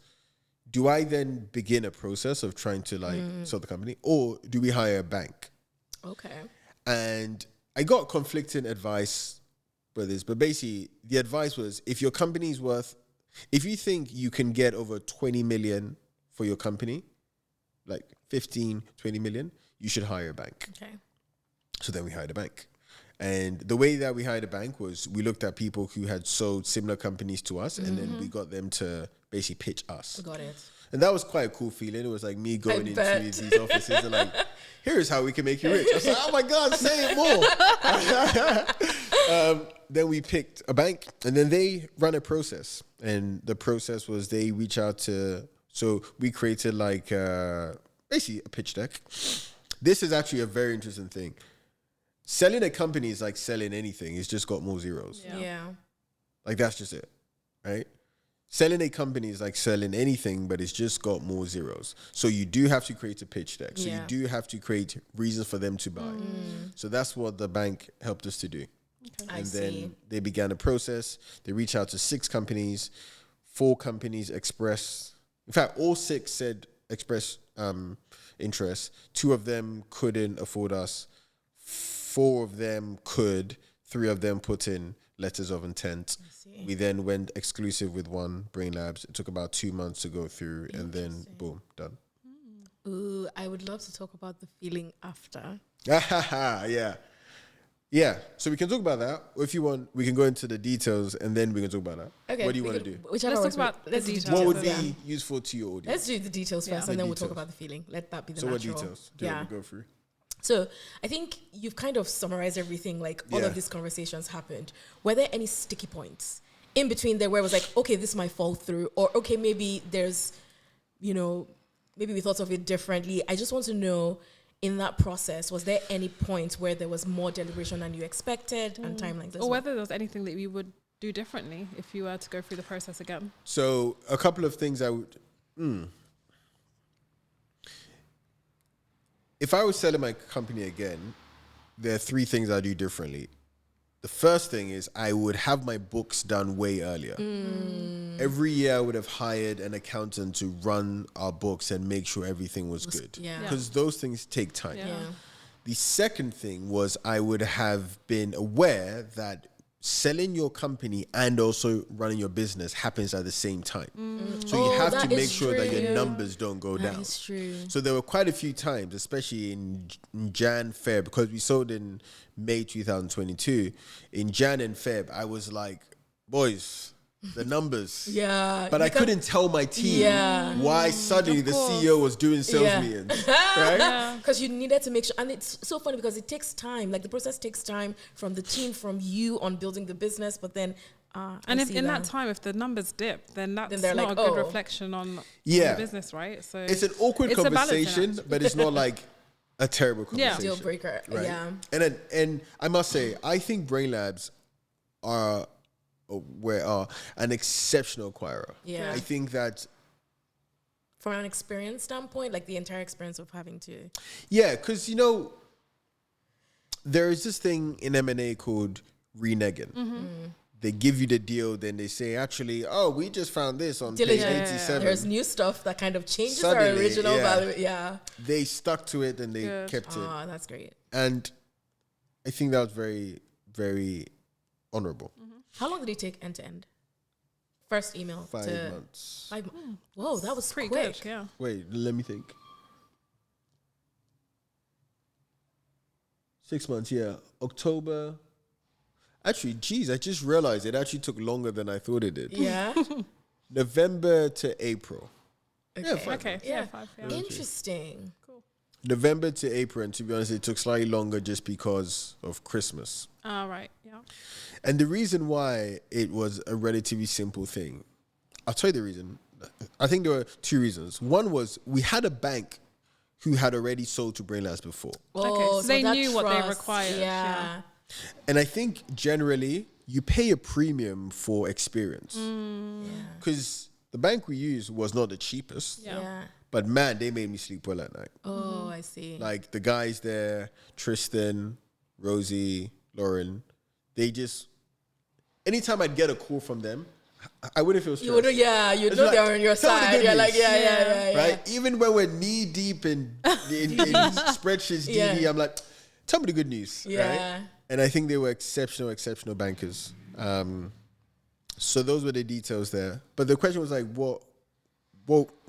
do I then begin a process of trying to like sell the company, or do we hire a bank? Okay. And I got conflicting advice with this, but basically the advice was, if your company's worth, if you think you can get over 20 million for your company, like 15, 20 million, you should hire a bank. Okay. So then we hired a bank. And the way that we hired a bank was we looked at people who had sold similar companies to us, and then we got them to basically pitch us. Got it. And that was quite a cool feeling. It was like me going into these offices and like, here's how we can make you rich. I was like, oh my God, say it more. Then we picked a bank, and then they run a process. And the process was they reach out to, so we created like basically a pitch deck. This is actually a very interesting thing. Selling a company is like selling anything. It's just got more zeros. Yeah. Like that's just it, right? Selling a company is like selling anything, but it's just got more zeros. So you do have to create a pitch deck. So you do have to create reasons for them to buy. So that's what the bank helped us to do. Okay. And then they began a process. They reached out to 6 companies. 4 companies expressed, in fact, all 6 said express interest. 2 of them couldn't afford us. 4 of them could. 3 of them put in letters of intent. We then went exclusive with one, Brain Labs. It took about 2 months to go through, and then boom, done. Ooh, I would love to talk about the feeling after. Yeah, so we can talk about that. If you want, we can go into the details, and then we can talk about that. Okay. What do you want to do? Let's talk about the details. What would be useful to your audience? Let's do the details first, and then we'll talk about the feeling. Let that be the natural. So what details do you want to go through? So I think you've kind of summarized everything, like all of these conversations happened. Were there any sticky points in between there where it was like, okay, this might fall through, or okay, maybe there's, maybe we thought of it differently. I just want to know, in that process, was there any point where there was more deliberation than you expected and timelines? Or whether there was anything that you would do differently if you were to go through the process again? So a couple of things I would... If I was selling my company again, there are 3 things I do differently. The first thing is I would have my books done way earlier. Every year I would have hired an accountant to run our books and make sure everything was good. Because those things take time. The second thing was I would have been aware that selling your company and also running your business happens at the same time. So you have to make sure that your numbers don't go down. That is true. So there were quite a few times, especially in Jan, Feb, because we sold in May 2022. In Jan and Feb, I was like, boys, the numbers. But I couldn't tell my team why suddenly the CEO was doing sales meetings. Right? Because you needed to make sure. And it's so funny because it takes time. Like the process takes time from the team, from you on building the business. But then... and if in that time, if the numbers dip, then that's not like, a good reflection on the business, right? So it's an awkward conversation, but it's not like a terrible conversation. Deal breaker, right? And I must say, I think Brain Labs are an exceptional acquirer. I think that from an experience standpoint, like the entire experience of having to... because, there is this thing in M&A called reneging. They give you the deal, then they say, actually, we just found this on page 87. There's new stuff that kind of changes our original value. They stuck to it and they kept it. That's great. And I think that was very, very honorable. How long did it take end to end? First email 5 months. 5 months. Whoa, that was pretty quick. Good, yeah. Wait, let me think. 6 months, October. Actually, I just realized it actually took longer than I thought it did. Yeah. November to April. Okay. 5 Yeah. Interesting. Cool. November to April, and to be honest, it took slightly longer just because of Christmas. Right, yeah. And the reason why it was a relatively simple thing, I'll tell you the reason. I think there were 2 reasons. One was we had a bank who had already sold to Brain Labs before. So they knew what they required. Yeah. And I think generally you pay a premium for experience. Because the bank we used was not the cheapest. But man, they made me sleep well at night. Oh, I see. Like the guys there, Tristan, Rosie, Lauren, they just... Anytime I'd get a call from them, I wouldn't feel stressed. You know they're on your side. You're like, right? Even when we're knee deep in spreadsheets, DD, I'm like, tell me the good news. Right? And I think they were exceptional bankers. So those were the details there. But the question was like, what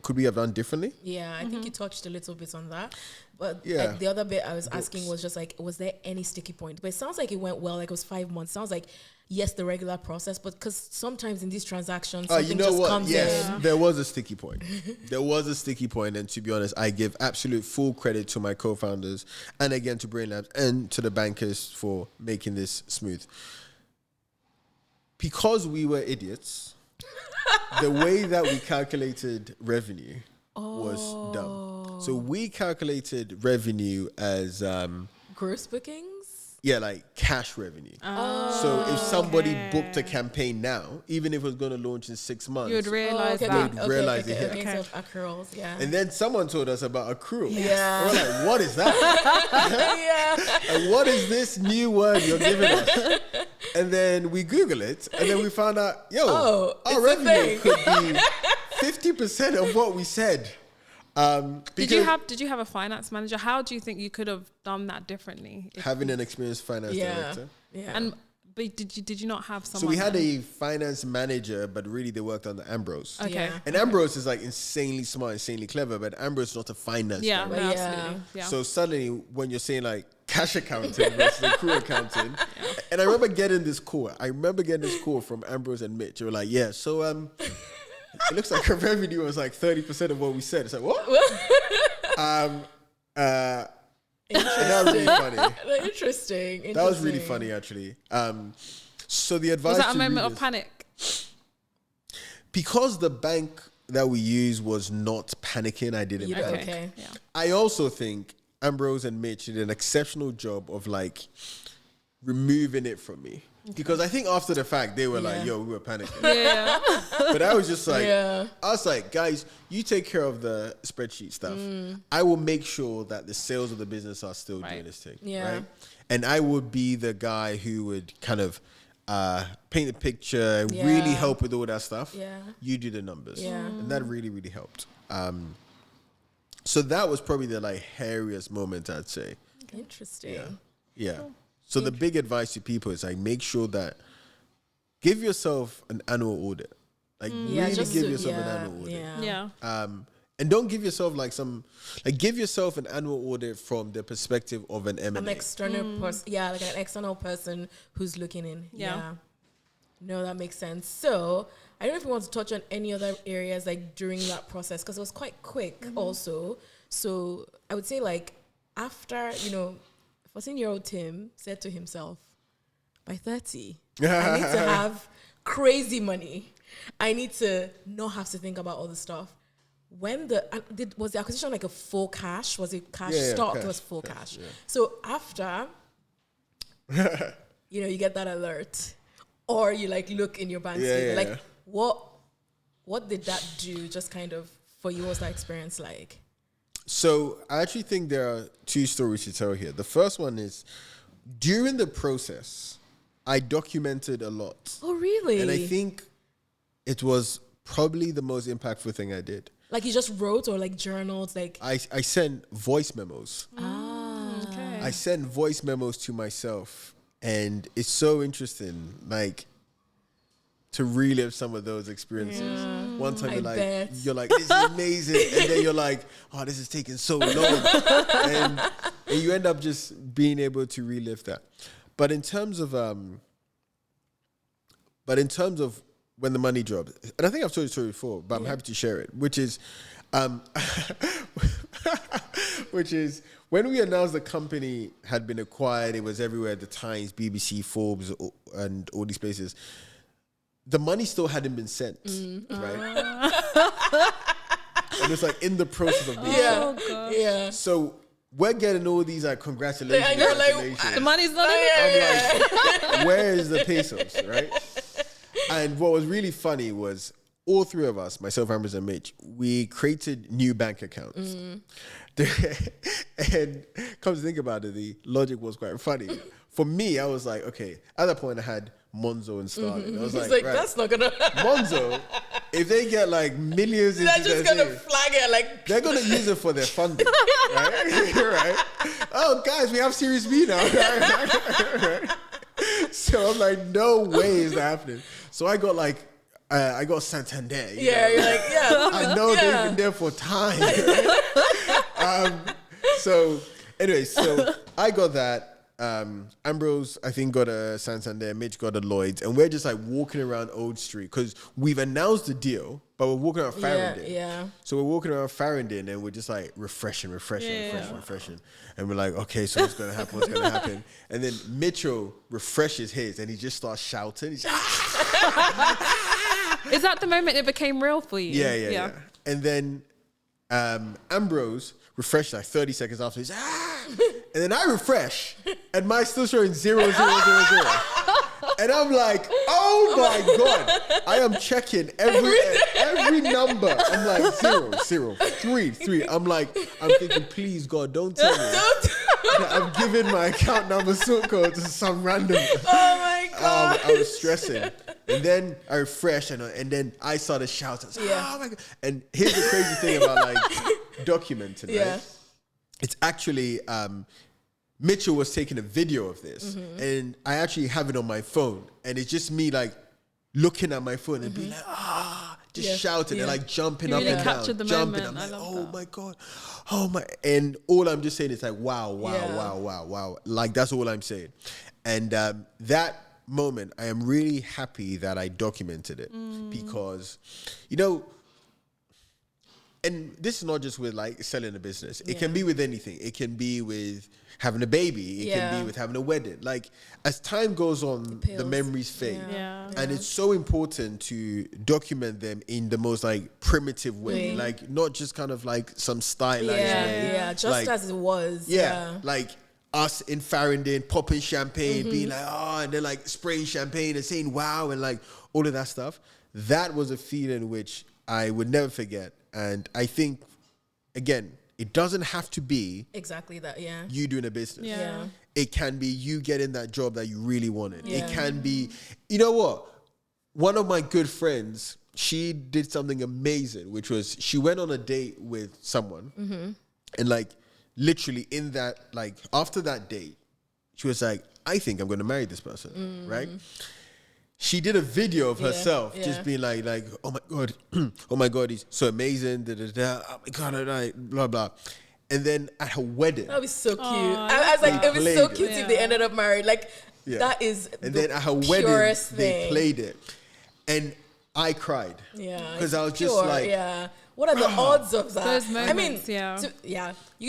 could we have done differently? Yeah, I think you touched a little bit on that. But the other bit I was asking was just like, was there any sticky point? But it sounds like it went well. Like it was 5 months. Sounds like yes, the regular process, but because sometimes in these transactions, You something know just what? comes Yes, in. there was a sticky point. There was a sticky point, and to be honest, I give absolute full credit to my co-founders, and again to Brain Labs and to the bankers for making this smooth. Because we were idiots, the way that we calculated revenue was dumb. So we calculated revenue as Gross bookings? like cash revenue. So if somebody booked a campaign now, even if it was going to launch in 6 months, You would realize They that. would realize it. Okay. So accruals, yeah. And then someone told us about accrual. Yeah. We're like, what is that? And what is this new word you're giving us? And then we Google it, and then we found out, our it's a revenue thing. could be 50% of what we said. Did you have a finance manager? How do you think you could have done that differently? Having an experienced finance director. Yeah. But did you not have someone? So we had a finance manager, but really they worked under Ambrose. Okay. Yeah. And Ambrose is like insanely smart, insanely clever, but Ambrose is not a finance Yeah, director. no, Yeah. absolutely. Yeah. So suddenly, when you're saying like cash accounting versus accrual accounting, and I remember getting this call. From Ambrose and Mitch. They were like, "Yeah, so it looks like our revenue was like 30% of what we said." It's like, what? And that was really funny. Interesting. That was really funny, actually. So the advice Was that a to moment of readers- panic? because the bank that we used was not panicking, I didn't You panic. okay. Yeah. I also think Ambrose and Mitch did an exceptional job of like removing it from me. Because I think after the fact, they were like, Yeah. we were panicking. Yeah. But I was just like, Yeah. I was like, guys, you take care of the spreadsheet stuff. I will make sure that the sales of the business are still doing this thing. Yeah. Right? And I would be the guy who would kind of paint the picture and really Yeah. help with all that stuff. Yeah. You do the numbers. Yeah. And that really, really helped. So that was probably the like hairiest moment, I'd say. Interesting. Yeah. So the big advice to people is like make sure that give yourself an annual audit. Like really give yourself an annual audit. Yeah. And don't give yourself give yourself an annual audit from the perspective of an M&A. An external person. Yeah, like an external person who's looking in. Yeah. No, that makes sense. So I don't know if you want to touch on any other areas like during that process, because it was quite quick also. So I would say like after, 14-year-old Tim said to himself, by 30, I need to have crazy money. I need to not have to think about all the stuff. When was the acquisition like a full cash? Was it cash stock? Cash, it was full cash. yeah. So after, you get that alert, or you like look in your bank statement, what did that do? Just kind of for you, what was that experience like? So I actually think there are two stories to tell here. The first one is during the process, I documented a lot. Oh, really? And I think it was probably the most impactful thing I did. Like you just wrote or like journals, like I sent voice memos. Okay. I sent voice memos to myself, and it's so interesting, like to relive some of those experiences. One time you're like, this is amazing, and then you're like, oh, this is taking so long, and you end up just being able to relive that. But in terms of when the money dropped, and I think I've told you the story before, but I'm happy to share it, which is when we announced the company had been acquired, it was everywhere, the Times, BBC, Forbes, and all these places. The money still hadn't been sent, right? And it's like in the process of being sent. yeah. So we're getting all these like congratulations. I know, like, congratulations. The money's not in I'm like, where is the pesos, right? And what was really funny was all three of us, myself, Ambrose, and Mitch, we created new bank accounts. And come to think about it, the logic was quite funny. For me, I was like, okay, at that point I had Monzo and Starling. I was like, right, that's not gonna Monzo, if they get like millions they're into just their gonna thing, flag it like they're going to use it for their funding, right? Right? Oh, guys, we have Series B now. Right? So I'm like, no way is that happening. So I got like, I got Santander. You know? you're like, I know they've been there for time. Right? So anyway, so I got that. Ambrose, I think, got a Santander, Mitch got a Lloyd's, and we're just like walking around Old Street because we've announced the deal, but we're walking around Farringdon. Yeah. So we're walking around Farringdon and we're just like refreshing. And we're like, okay, so what's going to happen? And then Mitchell refreshes his and he just starts shouting. He's Is that the moment it became real for you? Yeah. And then Ambrose refreshed like 30 seconds after. He's and then I refresh, and mine's still showing 0, 0, 0, 0. And I'm like, oh my God. I am checking every number. I'm like 0, 0, 3, 3. I'm thinking, please God, don't tell me that I'm giving my account number sort code to some random. Oh my God. I was stressing. And then I refreshed, and then I started shouting. Oh my God. And here's the crazy thing about like documenting, right? It's actually Mitchell was taking a video of this, and I actually have it on my phone, and it's just me like looking at my phone and being like, just shouting and like jumping up and down, captured the jumping. moment. I'm like, I love oh that. my God, oh my, and all I'm just saying is like, wow, like that's all I'm saying, and that moment, I am really happy that I documented it because, you know. And this is not just with like selling a business. It can be with anything. It can be with having a baby. It can be with having a wedding. Like as time goes on, the memories fade. And it's so important to document them in the most like primitive way. Like not just kind of like some stylized way. Yeah, just like, as it was. Like us in Farringdon popping champagne, being like, and then like spraying champagne and saying wow and like all of that stuff. That was a feeling which I would never forget. And I think, again, it doesn't have to be exactly that, you doing a business. Yeah. It can be you getting that job that you really wanted. It can be, you know what? One of my good friends, she did something amazing, which was she went on a date with someone. And like literally in that, like after that date, she was like, I think I'm going to marry this person, right? She did a video of herself just being like, oh my God, he's so amazing, oh my God, blah, blah. And then at her wedding. That was so cute. I was like, it was so cute if they ended up married. Like, that is and then at her wedding, they played it. And I cried. Yeah. Because I was just like. Yeah. What are the odds of that? Those moments, you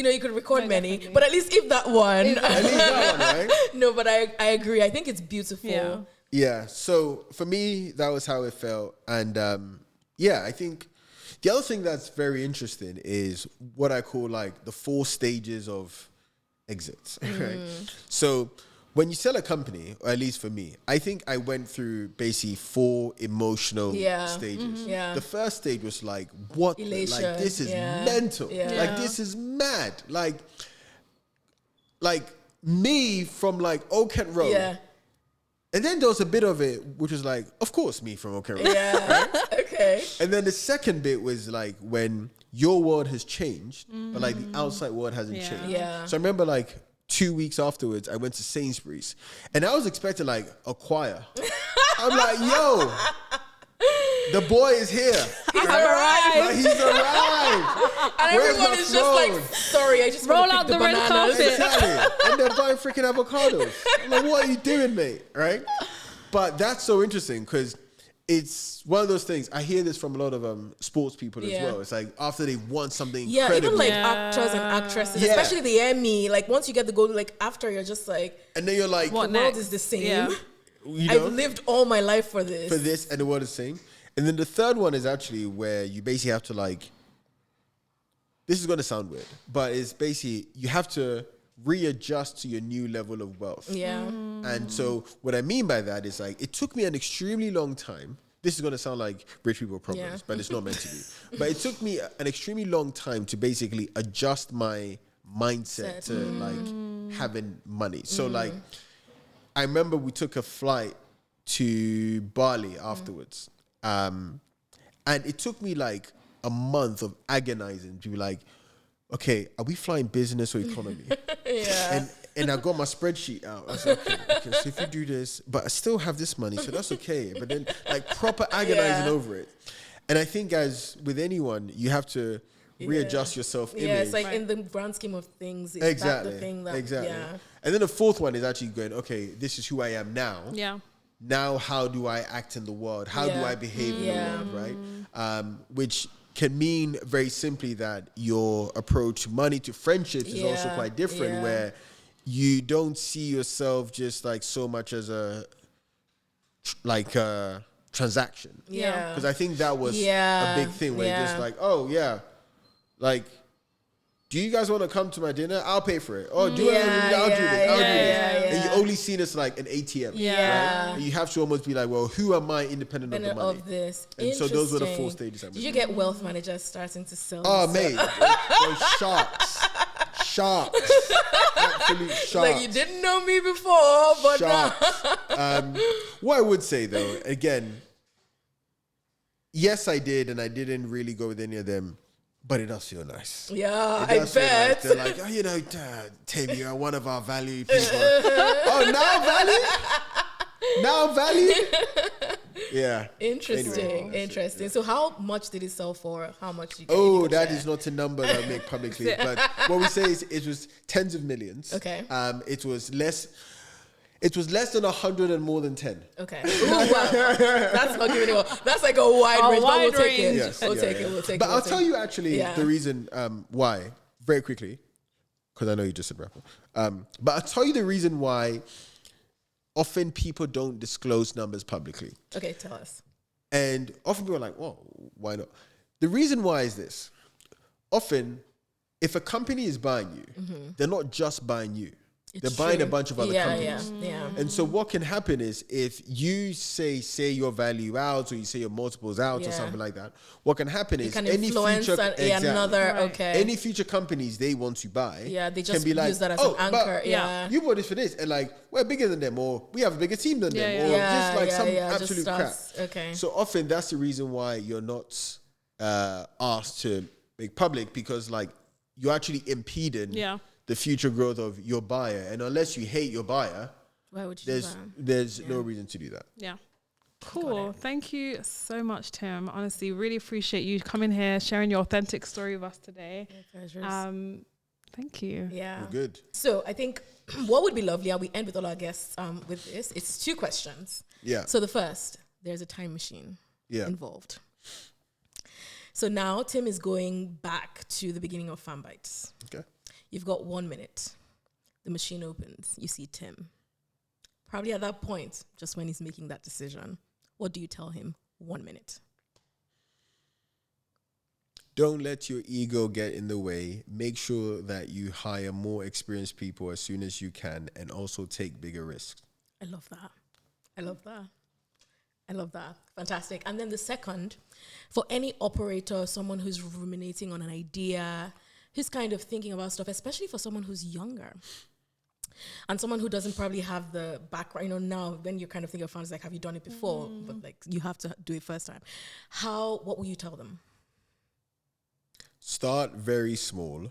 know, you could record many, definitely. But at least if that one. At least that one, right? No, but I agree. I think it's beautiful. Yeah, so for me, that was how it felt. And I think the other thing that's very interesting is what I call like the 4 stages of exits, right? So when you sell a company, or at least for me, I think I went through basically 4 emotional stages. The first stage was like, what? Elation. Like, this is mental. Like, this is mad. Like me from like Old Kent Road. And then there was a bit of it, which was like, of course, me from Old Kent Road. Right? Okay. And then the second bit was like when your world has changed, but like the outside world hasn't changed. Yeah. So I remember like 2 weeks afterwards, I went to Sainsbury's and I was expecting like a choir. I'm like, yo, the boy is here. He's arrived. Like, he's arrived. And Where's everyone my is throne? just like, sorry, I just roll want to out pick the red bananas. carpet. Exactly. And they're buying freaking avocados. I'm like, what are you doing, mate? Right? But that's so interesting because it's one of those things. I hear this from a lot of sports people as well. It's like after they won something incredible. Even like actors and actresses, especially the Emmy. Like once you get the gold, like after you're just like, and then you're like, the world is the same. Yeah. You know, I've lived all my life for this. And the world is the same. And then the third one is actually where you basically have to like, this is going to sound weird, but it's basically you have to readjust to your new level of wealth. Yeah. And so what I mean by that is like, it took me an extremely long time. This is going to sound like rich people problems, but it's not meant to be. But it took me an extremely long time to basically adjust my mindset to like having money. So like, I remember we took a flight to Bali afterwards. And it took me like a month of agonizing to be like, okay, are we flying business or economy? And I got my spreadsheet out. I was like, okay, so if you do this, but I still have this money, so that's okay. But then like proper agonizing over it. And I think as with anyone, you have to readjust your self-image. Yeah, it's like in the grand scheme of things, it's that the thing that, yeah. And then the fourth one is actually going, okay, this is who I am now. Yeah. Now, how do I act in the world? How do I behave in the world, right? Which can mean very simply that your approach to money, to friendships is also quite different, where you don't see yourself just like so much as a transaction. Yeah. Because I think that was a big thing where you're just like, oh yeah, like, do you guys want to come to my dinner? I'll pay for it. Oh, I'll do this. And you only see this like an ATM. Yeah. Right? And you have to almost be like, well, who am I independent of the money? Of this. And so those were the 4 stages. Did you get wealth managers starting to sell? Oh, mate. Sharks. Absolute sharks. Like, you didn't know me before, but now. What I would say though, again, yes, I did, and I didn't really go with any of them. But it does feel nice. Yeah, I bet. Nice. They're like, oh, you know, Tim, you're one of our value people. Oh, now value? Yeah. Interesting. Interesting. So how much did it sell for? How much you get? Oh, that is not a number that I make publicly. But what we say is it was tens of millions. Okay. It was less than 100 and more than 10. Okay. Ooh, wow. That's not giving it. That's like a wide range. But we'll take it. Yes, we'll take it. But I'll tell you actually the reason why, very quickly, because I know you just said rapper. But I'll tell you the reason why often people don't disclose numbers publicly. Okay, tell us. And often people are like, well, why not? The reason why is this. Often, if a company is buying you, they're not just buying you. They're buying a bunch of other companies. Yeah. And so what can happen is if you say your value out, or you say your multiples out or something like that, what can happen is any future any future companies they want to buy, they just can be like, use that as an anchor. You bought this for this, and like we're bigger than them, or we have a bigger team than them, or just like some absolute crap. Okay. So often that's the reason why you're not asked to make public, because like you're actually impeding the future growth of your buyer, and unless you hate your buyer, why would you there's no reason to do that. Yeah. Cool. Thank you so much, Tim. Honestly, really appreciate you coming here, sharing your authentic story with us today. Thank you. Yeah. We're good. So I think what would be lovely, we end with all our guests with this. It's 2 questions. Yeah. So the first, there's a time machine involved. So now Tim is going back to the beginning of FanBytes. Okay. You've got 1 minute. The machine opens. You see Tim. Probably at that point, just when he's making that decision, what do you tell him? 1 minute. Don't let your ego get in the way. Make sure that you hire more experienced people as soon as you can, and also take bigger risks. I love that. Fantastic. And then the second, for any operator, someone who's ruminating on an idea, who's kind of thinking about stuff, especially for someone who's younger and someone who doesn't probably have the background, now when you're kind of thinking of funds, like, have you done it before? But like, you have to do it first time. What will you tell them? Start very small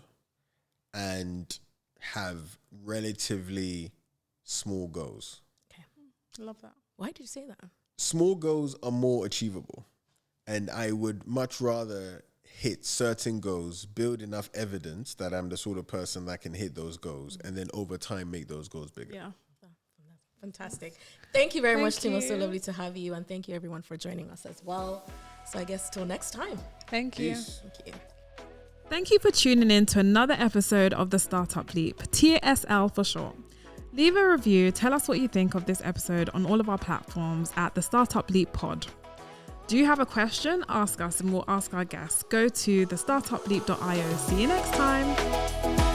and have relatively small goals. Okay. I love that. Why did you say that? Small goals are more achievable, and I would much rather hit certain goals, build enough evidence that I'm the sort of person that can hit those goals, and then over time make those goals bigger. Yeah. Fantastic. Thank you very much, Tim. It was so lovely to have you, and thank you everyone for joining us as well. So I guess till next time. Thank you. Peace. Thank you. Thank you for tuning in to another episode of the Startup Leap, TSL for short. Leave a review, tell us what you think of this episode on all of our platforms at the Startup Leap Pod. Do you have a question? Ask us and we'll ask our guests. Go to thestartupleap.io. See you next time.